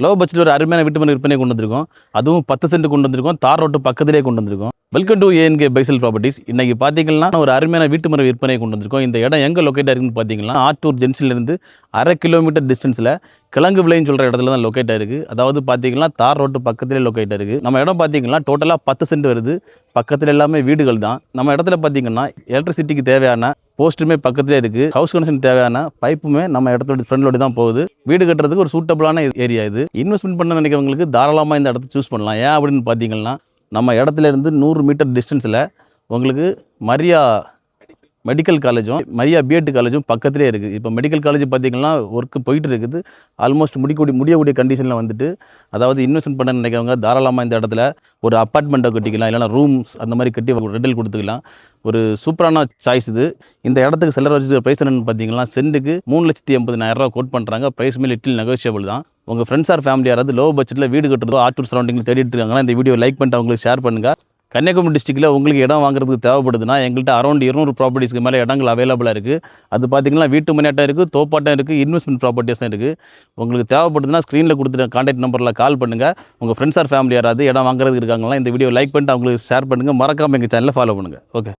Low பட்ஜெட்டில் ஒரு அருமையான வீட்டு மனை விற்பனை கொண்டு வந்திருக்கோம். அதுவும் 10 சென்ட் கொண்டு வந்திருக்கோம். தார் ரோட்டு பக்கத்திலே கொண்டு வந்திருக்கோம். Welcome to ANK Faisal properties. இன்னைக்கு பார்த்தீங்கன்னா ஒரு அருமையான வீட்டு மனை விற்பனை கொண்டு வந்திருக்கோம். இந்த இடம் எங்கே லொக்கேட் ஆயிருக்குன்னு பார்த்தீங்கன்னா ஆத்தூர் ஜங்ஷன்லேருந்து 1/2 கிலோமீட்டர் டிஸ்டன்ஸில் கிழங்கு விலைன்னு சொல்கிற இடத்துல தான் லொக்கேட் ஆயிருக்கு. அதாவது பார்த்தீங்கன்னா தார் ரோட்டு பக்கத்திலே லொக்கேட் ஆயிருக்கு. நம்ம இடம் பார்த்தீங்கன்னா டோட்டலாக 10 சென்ட் வருது. பக்கத்தில் எல்லாமே வீடுகள் தான். நம்ம இடத்துல பார்த்தீங்கன்னா எலக்ட்ரிசிட்டிக்கு தேவையான போஸ்ட்டுமே பக்கத்திலே இருக்குது. ஹவுஸ் கனெக்ஷன் தேவையான பைப்புமே நம்ம இடத்தோட ஃப்ரண்ட்லோடு தான் போகுது. வீடு கட்டுறதுக்கு ஒரு சூட்டபிளான ஏரியா இது. இன்வெஸ்ட்மெண்ட் பண்ண நினைக்கிறவங்களுக்கு தாராளமாக இந்த இடத்த சூஸ் பண்ணலாம். ஏன் அப்படின்னு பார்த்தீங்கன்னா நம்ம இடத்துல இருந்து 100 மீட்டர் டிஸ்டன்ஸில் உங்களுக்கு மரியா மெடிக்கல் காலேஜும் மரியா பிஎட் காலேஜும் பக்கத்திலே இருக்குது. இப்போ மெடிக்கல் காலேஜ் பார்த்திங்கன்னா ஒர்க்கு போயிட்டு இருக்குது. ஆல்மோஸ்ட் முடியக்கூடிய கண்டிஷனில் வந்துட்டு, அதாவது இன்வெஸ்ட்மெண்ட் பண்ண நினைக்கிறவங்க தாராளமாக இந்த இடத்துல ஒரு அப்பார்ட்மெண்ட்டை கட்டிக்கலாம், இல்லைனா ரூம்ஸ் அந்த மாதிரி கட்டி ரெண்டல் கொடுத்துக்கலாம். ஒரு சூப்பரான சாய்ஸ் இது. இந்த இடத்துக்கு செல்லர் வச்சு ப்ரைஸ் என்னென்னு பார்த்தீங்கன்னா சென்ட்டுக்கு 3,80,000 கோட் பண்ணுறாங்க. ப்ரைஸ் மேலே லிட்டில் நெகோஷியபிள் தான். உங்கள் ஃப்ரெண்ட்ஸ் ஆர் ஃபேமிலி யாராவது லோ பட்ஜெட்டில் வீடு கட்டுறதோ ஆத்தூர் சரௌண்டிங்கில் தேடிட்டு இருக்காங்கன்னா இந்த வீடியோ லைக் பண்ணிட்டு அவங்களுக்கு ஷேர் பண்ணுங்கள். கன்னியாகுமரி டிஸ்ட்ரிக்ட்டில் உங்களுக்கு இடம் வாங்குறதுக்கு தேவைப்படுதுன்னா எங்கள்கிட்ட அரௌண்ட் 200 ப்ராப்பர்ட்டிஸ்க்கு மேலே இடங்கள் அவைலபிளாக இருக்குது. அது பார்த்திங்கன்னா வீட்டு மனையாட்டம் இருக்குது, தோப்பாட்டம் இருக்குது, இன்வெஸ்ட்மெண்ட் ப்ராப்பர்ட்டிஸும் இருக்குது. உங்களுக்கு தேவைப்படுதுன்னா ஸ்க்ரீனில் கொடுத்துட்டு கான்டாக்ட் நம்பரில் கால் பண்ணுங்கள். உங்கள் ஃப்ரெண்ட்ஸ் ஆர் ஃபேமிலி யாராவது இடம் வாங்குறதுக்கு இருக்காங்களா இந்த வீடியோ லைக் பண்ணிட்டு அவங்களுக்கு ஷேர் பண்ணுங்கள். மறக்காமல் எங்கள் சேனலை ஃபாலோ பண்ணுங்கள். ஓகே.